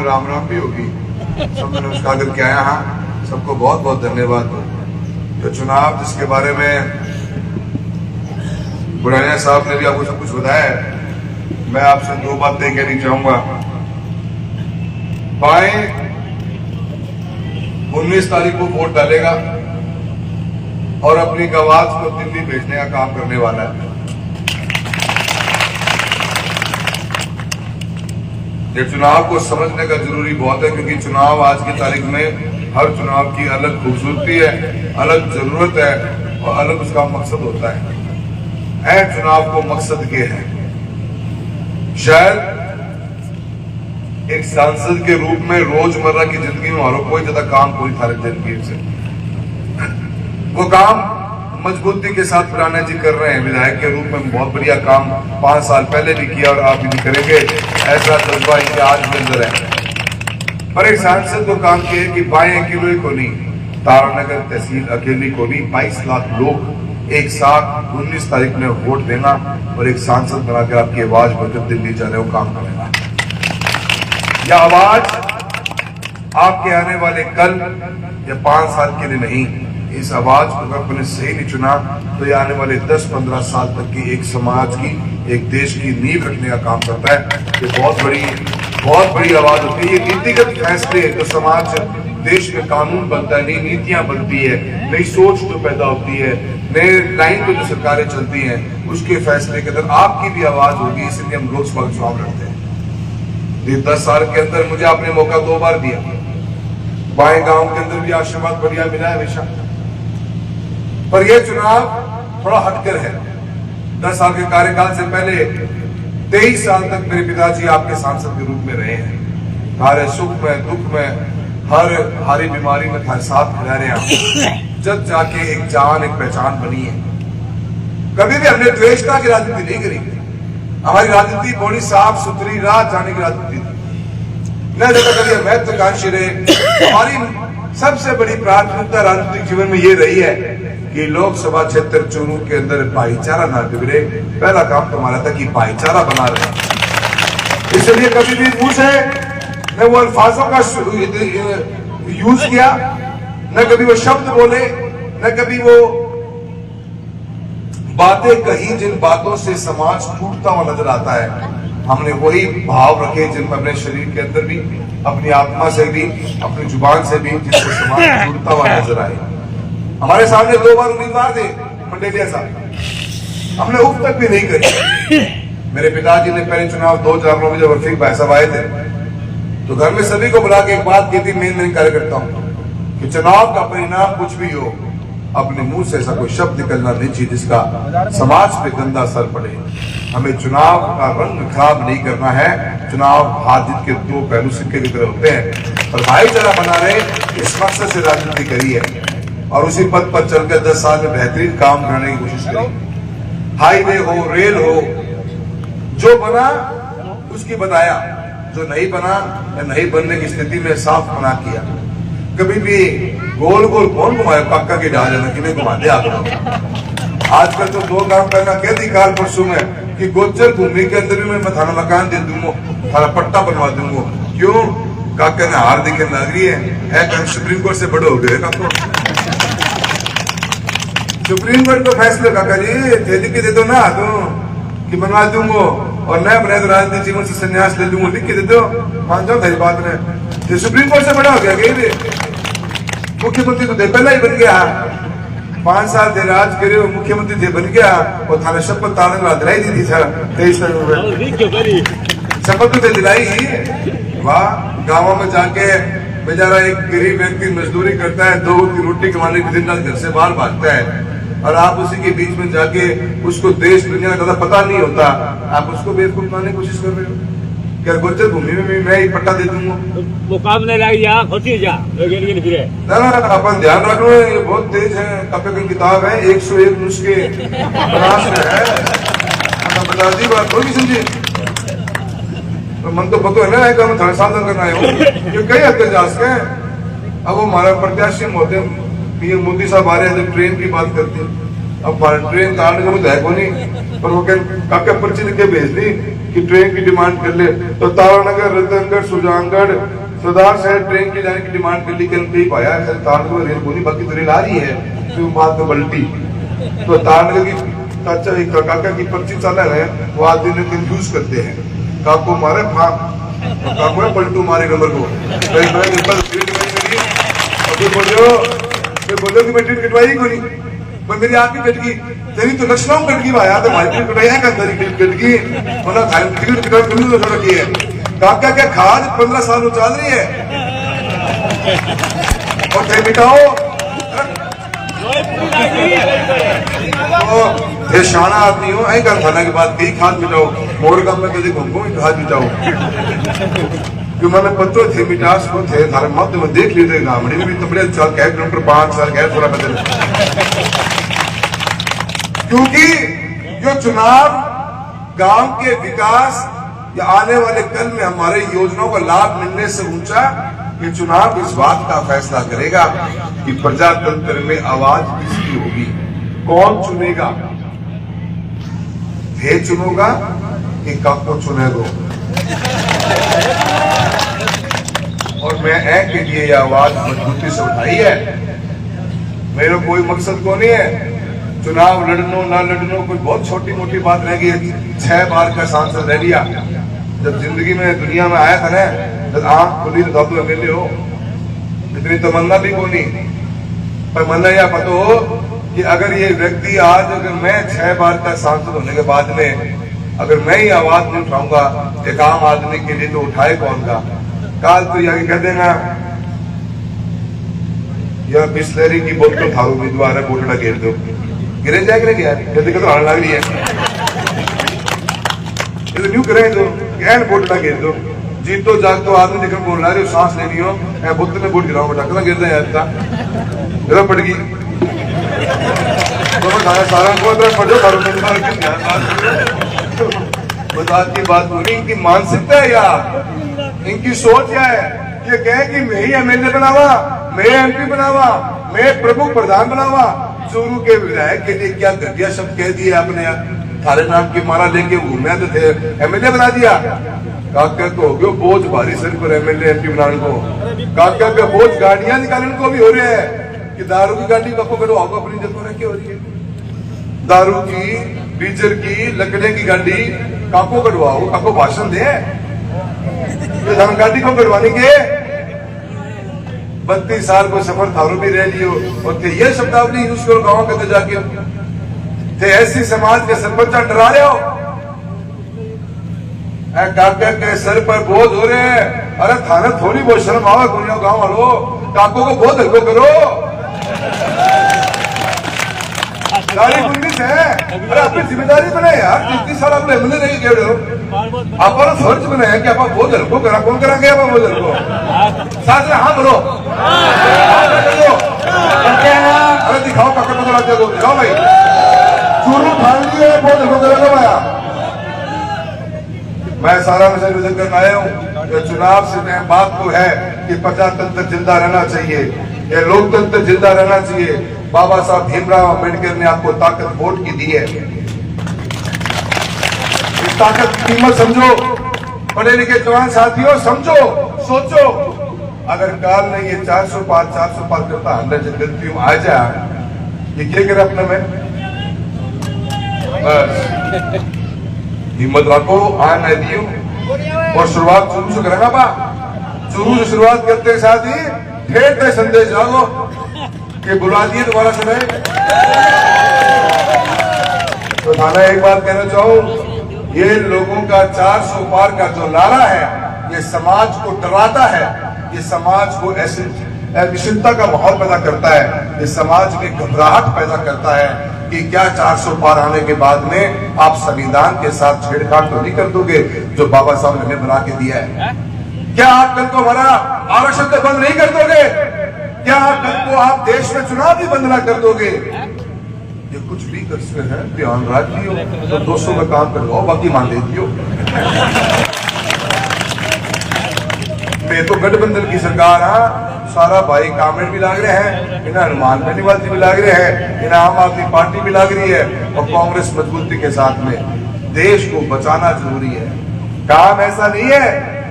राम राम भी होगी। सबको नमस्कार करके आया। हाँ, सबको बहुत बहुत धन्यवाद। तो चुनाव जिसके बारे में बुरानिया साहब ने भी आपको सब कुछ बताया है, मैं आपसे दो बातें कहनी चाहूंगा। बाएं 19 तारीख को वोट डालेगा और अपनी आवाज को दिल्ली भेजने का काम करने वाला है। ये चुनाव को समझने का जरूरी बहुत है, क्योंकि चुनाव आज की तारीख में हर चुनाव की अलग खूबसूरती है, अलग जरूरत है और अलग उसका मकसद होता है। चुनाव को मकसद के है, शायद एक सांसद के रूप में रोजमर्रा की जिंदगी में और कोई ज्यादा काम कोई था जिंदगी से, वो काम मजबूती के साथ पुराना जी कर रहे हैं। विधायक के रूप में बहुत बढ़िया काम 5 साल पहले भी किया और आप भी करेंगे, ऐसा जज्बा इनके आज भी अंदर है। पर एक सांसद को काम किया कि बाएं अकेले को नहीं, तारानगर तहसील अकेली को नहीं, 22 लाख लोग एक साथ 19 तारीख में वोट देना और एक सांसद बनाकर आपकी आवाज बनकर दिल्ली जाने को काम करेगा। यह आवाज आपके आने वाले कल या 5 साल के लिए नहीं, इस आवाज को अगर आपने सही नहीं चुना तो ये आने वाले 10-15 साल तक की एक समाज की, एक देश की नींव रखने का काम करता है। ये बहुत बड़ी आवाज होती है। ये नीतिगत फैसले जो समाज, देश में कानून बनता है, नई नीतियां बनती है, नई सोच जो पैदा होती है, नए लाइन पे जो सरकारें चलती हैं, उसके फैसले के अंदर आपकी भी आवाज होगी। इसलिए हम लोकसभा चुनाव लड़ते हैं। ये 10 साल के अंदर मुझे आपने मौका 2 बार दिया। बाएं गांव के अंदर भी आशीर्वाद बढ़िया मिला है हमेशा, पर यह चुनाव थोड़ा हटकर है। 10 साल के कार्यकाल से पहले 23 साल तक मेरे पिताजी आपके सांसद के रूप में रहे हैं। हर सुख में, दुख में, हर हारी बीमारी में हर साथ खड़ा रहे हैं। जब जाके एक जान, एक पहचान बनी है। कभी भी हमने द्वेषता की राजनीति नहीं करी। हमारी राजनीति बड़ी साफ सुथरी राह जाने की राजनीति थी। न कभी महत्वाकांक्षी रहे। हमारी सबसे बड़ी प्राथमिकता राजनीतिक जीवन में ये रही है कि लोकसभा क्षेत्र चुनाव के अंदर भाईचारा ना बिगड़े। पहला काम तो हमारा था कि भाईचारा बना रहे। इसलिए कभी भी मुंह से न वो अल्फाजों का यूज किया, न कभी वो शब्द बोले, न कभी वो बातें कही जिन बातों से समाज टूटता हुआ नजर आता है। हमने वही भाव रखे जिनमें अपने शरीर के अंदर भी, अपनी आत्मा से भी, अपनी जुबान से भी, जिससे समाज टूटता हुआ नजर आए। हमारे सामने 2 बार उम्मीदवार थे मंडेलिया साहब, हमने उफ तक भी नहीं करी। मेरे पिताजी ने पहले चुनाव 2009 में जब रफीक भाई साहब आए थे तो घर में सभी को बुला के एक बात की थी, मैं कार्यकर्ता हूं कि चुनाव का परिणाम कुछ भी हो, अपने मुंह से ऐसा कोई शब्द निकलना नहीं चाहिए जिसका समाज पे गंदा असर पड़े। हमें चुनाव का रंग खराब नहीं करना है। चुनाव हार जीत के 2 पहलू सिक्के की तरह होते हैं, और भाईचारा बना रहे इस मकसद से राजनीति करी है और उसी पद पर चलकर 10 साल में बेहतरीन काम करने की कोशिश करी। हाईवे हो, रेल हो, जो बना उसकी बताया, जो नहीं बना या नहीं बनने की स्थिति में साफ मना किया। कभी भी गोल गोल कौन घुमाए, पक्का की डाल देना कि घुमा दे आप। आजकल तो 2 काम करना कह दी काल परसों में कि गोचर भूमि के अंदर भी मैं थाना मकान दे दूंगा, थाना पट्टा बनवा दूंगा। क्यों? काका ने हार दिखे लग रही है सुप्रीम कोर्ट से बड़े हो गए। काका सुप्रीम कोर्ट को फैसले काका जी दे के दे दो ना तो कि बनवा दूंगा, और नया बनाए तो राजनीतिक जीवन से संन्यास ले लूंगा, लिख के दे दो, मान जाओ तेरी बात में। सुप्रीम कोर्ट से बड़ा हो गया गई मुख्यमंत्री तो दे पहला ही बन गया। 5 साल दे राज करे और मुख्यमंत्री दे बन गया और थाने शपथ ताने दिलाई दी थी सर 23 शपथ तो दिलाई ही। वाह, गाँवों में जाके बेचारा एक गरीब व्यक्ति मजदूरी करता है, 2 की रोटी कमाने के दिन घर से बाहर भागता है, और आप उसी के बीच में जाके उसको देश दुनिया का ज्यादा पता नहीं होता, आप उसको बेवकूफ बनाने की कोशिश कर रहे हो। क्या गोचर भूमि में भी मैं ही पट्टा दे दूंगा? मुकाबले लग जा, होती जा, ना अपन ध्यान रखो, ये बहुत तेज है। कपे की किताब है, 101 नुस्खे तलाश में है। बता दी बात होगी समझी, तो मन तो पता है ना कि हम साधन करना है। कई हद तक जा सके। अब वो हमारा प्रत्याशी होते पीएम मोदी साहब आ रहे हैं, जब ट्रेन की बात करते हैं, अब ट्रेन तारने का मुझे है को नहीं, पर वो काका पर्ची लिख के भेज दी कि ट्रेन की डिमांड कर ले, तो तारानगर, रतनगढ़, सुजानगढ़, सरदार साहब ट्रेन की जाने की डिमांड कर ली, कल कहीं पाया तारानगर रेल बोली, बाकी तो रेल आ रही है, तो बात में पलटी। तो तारानगर की काका की पर्ची चल रहा है, वो आदमी ने कंफ्यूज करते हैं, काको मारे फां, काको पलटू मारे नंबर को, बोलो कि मैं टिकट कटवाई को नहीं, पर मेरी आपकी कट गई, तेरी तो लक्षणों कट गई भाया, तो हमारी टिकट कटाई है का तेरी टिकट कट गई, मतलब टिकट कटाई करनी तो सड़क है। काका क्या खाद 15 साल चल रही है, और थे मिटाओ, ये शाना आदमी हो, ऐ कर थाना के बाद कई खाद मिटाओ, मोड़ काम में कभी घूमो खाद मिटाओ, कि मैंने पत्रों थे मिटास को थे थारे मध्य में देख लेते गामड़ी में भी तो बड़े चार कह किलोमीटर 5 साल कह थोड़ा बदल, क्योंकि जो चुनाव गांव के विकास या आने वाले कल में हमारे योजनाओं का लाभ मिलने से ऊंचा, ये चुनाव इस बात का फैसला करेगा कि प्रजातंत्र में आवाज किसकी होगी, कौन चुनेगा, थे चुनोगा कि कब चुनेगो। और मैं ऐ के लिए यह आवाज मजबूती से उठाई है, मेरा कोई मकसद को नहीं है चुनाव लड़नो ना लड़नो, कोई बहुत छोटी मोटी बात रह गई, 6 बार का सांसद रह लिया, जब जिंदगी में दुनिया में आया था ना, जब आंख खुली तो दादू अकेले हो, इतनी तमन्ना भी को नहीं, पर मन्ना यह पता हो कि अगर ये व्यक्ति आज, अगर मैं 6 बार का सांसद होने के बाद में अगर मैं ही आवाज नहीं उठाऊंगा एक आम आदमी के लिए, तो उठाए कौन का। काल तो यह कह देना यह बिस्लरी की बोतल था उम्मीदवार है, बोतला घेर दो, गिरे जाएगा क्या, दिक्कत तो आने लग रही है, ये तो न्यू करें तो गहन बोतला घेर दो, जीतो जागतो आदमी देखकर बोल रहा है, सांस लेनी हो मैं बुद्ध में बोट गिराऊंगा, टकरा गिर जाए यार पड़ गई सारा को बात की बात हो रही, इनकी मानसिकता है यार, इनकी सोच क्या है, ये कहे कि मैं ही एमएलए बनावा, मैं एमपी बनावा, मैं प्रमुख प्रधान बनावा, चूरू के विधायक के लिए क्या घटिया शब्द कह दिए आपने, थारे नाम की मारा लेके घूमे तो थे, एमएलए बना दिया, काका को हो गया बोझ भारी सर पर एमएलए एमपी बनाने को, काका का बोझ गाड़ियां निकालने को भी हो रहे हैं, कि दारू की गाड़ी कपो करो आपको अपनी जगह रखे हो रही है, दारू की, डीजल की, लकड़े की गाड़ी काको कटवाओ, काको भाषण दे, धन गाड़ी को कटवाने के 32 साल को सफर थारू भी रह लियो, और थे ये शब्दावली यूज करो गाँव के जाके, थे ऐसी समाज के सरपंच डरा रहे हो, काका के सर पर बोझ हो रहे हैं, अरे थाने थोड़ी बहुत शर्म आवा गुनिया गाँव वालों, काको को बहुत हल्को करो, गाड़ी पुलिस है, अरे अपनी जिम्मेदारी बनाए यार, 30 साल आप एमएलए नहीं गए हो, आप फर्ज बनाया कि आप बहुत हल्को करा, कौन करा गया बहुत हल्को, साथ में हाँ बोलो, अरे दिखाओ काका पता लग जाएगा, दिखाओ भाई, चूरू ठान लिए बहुत हल्को करा भाया, मैं सारा मैसेज विजन करना आया हूँ, चुनाव से बात तो है कि प्रजातंत्र जिंदा रहना चाहिए, ये लोकतंत्र जिंदा रहना चाहिए, बाबा साहब भीमराव अम्बेडकर ने आपको ताकत वोट की दी है, इस ताकत की कीमत समझो, पढ़े लिखे जवान साथियों समझो, सोचो, अगर काल में ये 400 पार करता अंदर जब गलती आ जा, ये क्या करे अपने में, बस हिम्मत रखो, आना दियो, और शुरुआत चुरू से करेगा बा, चुरू से शुरुआत करते साथ ही ठेठ संदेश जागो कि बुला दिए दोबारा सुने। तो थाना एक बात कहना चाहूं, ये लोगों का 400 पार का जो नारा है, ये समाज को डराता है, ये समाज को ऐसे निश्चिंता का माहौल पैदा करता है, ये समाज में घबराहट पैदा करता है कि क्या 400 पार आने के बाद में आप संविधान के साथ छेड़छाड़ तो नहीं कर दोगे जो बाबा साहब ने बना के दिया है, क्या आप कल को हमारा आरक्षण तो बंद नहीं कर दोगे, क्या कल को आप देश में चुनाव भी बंद ना कर दोगे, ये कुछ भी कर सकते हैं, ध्यान रख लियो, तो 200 में काम करवाओ, बाकी मान लेती हो, मैं तो गठबंधन की सरकार हाँ, सारा भाई कामेड़ भी लाग रहे हैं, इन्हें हनुमान बेनीवाल भी लाग रहे हैं, इन्हें आम आदमी पार्टी भी लाग रही है, और कांग्रेस मजबूती के साथ में, देश को बचाना जरूरी है। काम ऐसा नहीं है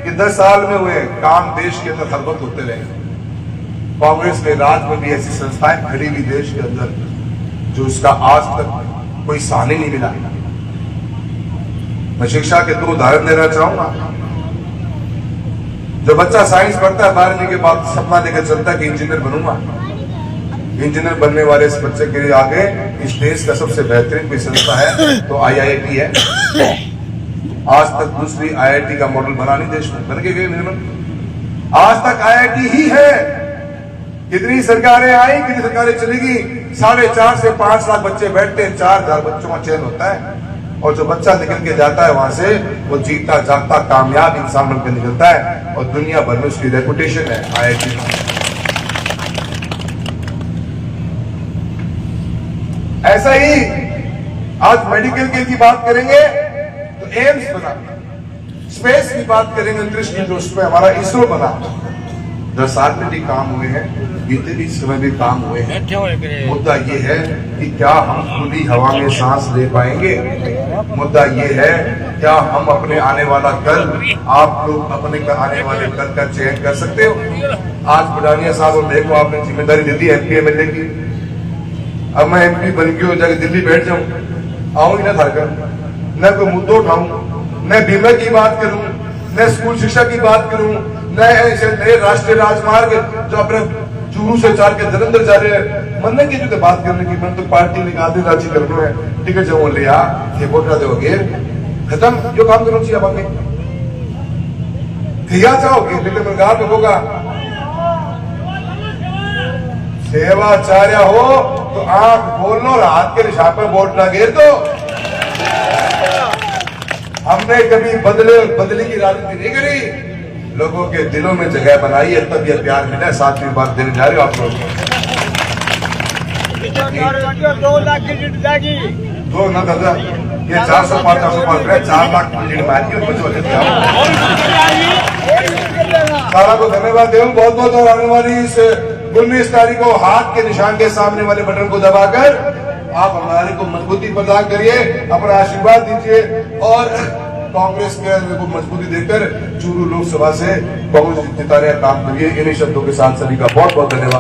कि 10 साल में हुए, काम देश के अंदर हर वक्त होते रहे। कांग्रेस के राज में भी ऐसी संस्थाएं खड़ी हुई देश के अंदर जो इसका आज तक कोई सानी नहीं मिला। मैं शिक्षा के 2 उदाहरण देना चाहूंगा। जो बच्चा साइंस पढ़ता है 12वीं के बाद सपना लेकर चलता है कि इंजीनियर बनूंगा, इंजीनियर बनने वाले इस बच्चे के लिए आगे इस देश का सबसे बेहतरीन कोई संस्था है तो IIT है। आज तक दूसरी IIT का मॉडल बना नहीं देश में, बन के गए निर्मल। आज तक IIT ही है। कितनी सरकारें आई, कितनी सरकारें चलेगी, 4.5 से 5 लाख बच्चे बैठते हैं, 4000 बच्चों का चयन होता है और जो बच्चा निकल के जाता है वहां से वो जीता जागता कामयाब इंसान बनकर निकलता है और दुनिया भर में उसकी रेपुटेशन है IIT में। ऐसा ही आज मेडिकल के की बात करेंगे तो एम्स बना, स्पेस की बात करेंगे अंतरिक्ष की तो उसमें हमारा इसरो बना। 10 साल में भी काम हुए हैं, बीते भी समय भी काम हुए हैं। मुद्दा ये है कि क्या हम खुली हवा में सांस ले पाएंगे। मुद्दा ये है क्या हम अपने आने वाला कल, आप लोग अपने आने वाले कल का चयन कर सकते हो। आज बुढ़ानिया साहब और देखो आपने जिम्मेदारी दे दी MP MLA की। अब मैं MP बन के हो जाके दिल्ली बैठ जाऊं, आऊं ही ना थाकर, न कोई मुद्दा उठाऊं, न बीमा की बात करूं, न स्कूल शिक्षा की बात करूं, नए राष्ट्रीय राजमार्ग जो अपने चूरू से चार के जलंधर जा रहे हैं, मन की जो बात करने की, मन तो पार्टी ने आधी राजी करना है, टिकट जो लिया ये वोट दोगे खत्म, जो काम करना चाहिए अब आगे किया चाहोगे लेकिन सरकार में होगा। सेवाचार्य हो तो आंख खोल लो और हाथ के निशान पर वोट ना गिर दो। हमने कभी बदली की राजनीति नहीं करी, लोगों के दिलों में जगह बनाई है, तब यह प्यार मिला है। 7वीं बार देने जा रहे हो आप लोग। 2 लाख की लीड जाएगी। 2 ना दादा, ये 400-500 4 लाख की लीड मारी है। सारा को धन्यवाद दें बहुत बहुत। और आने वाली इस 19 तारीख को हाथ के निशान के सामने वाले बटन को दबाकर आप हमारे को मजबूती प्रदान करिए, अपना आशीर्वाद दीजिए और कांग्रेस को मजबूती देकर चूरू लोकसभा से कांग्रेस जिताने का काम करिए। इन्हीं शब्दों के साथ सभी का बहुत बहुत धन्यवाद।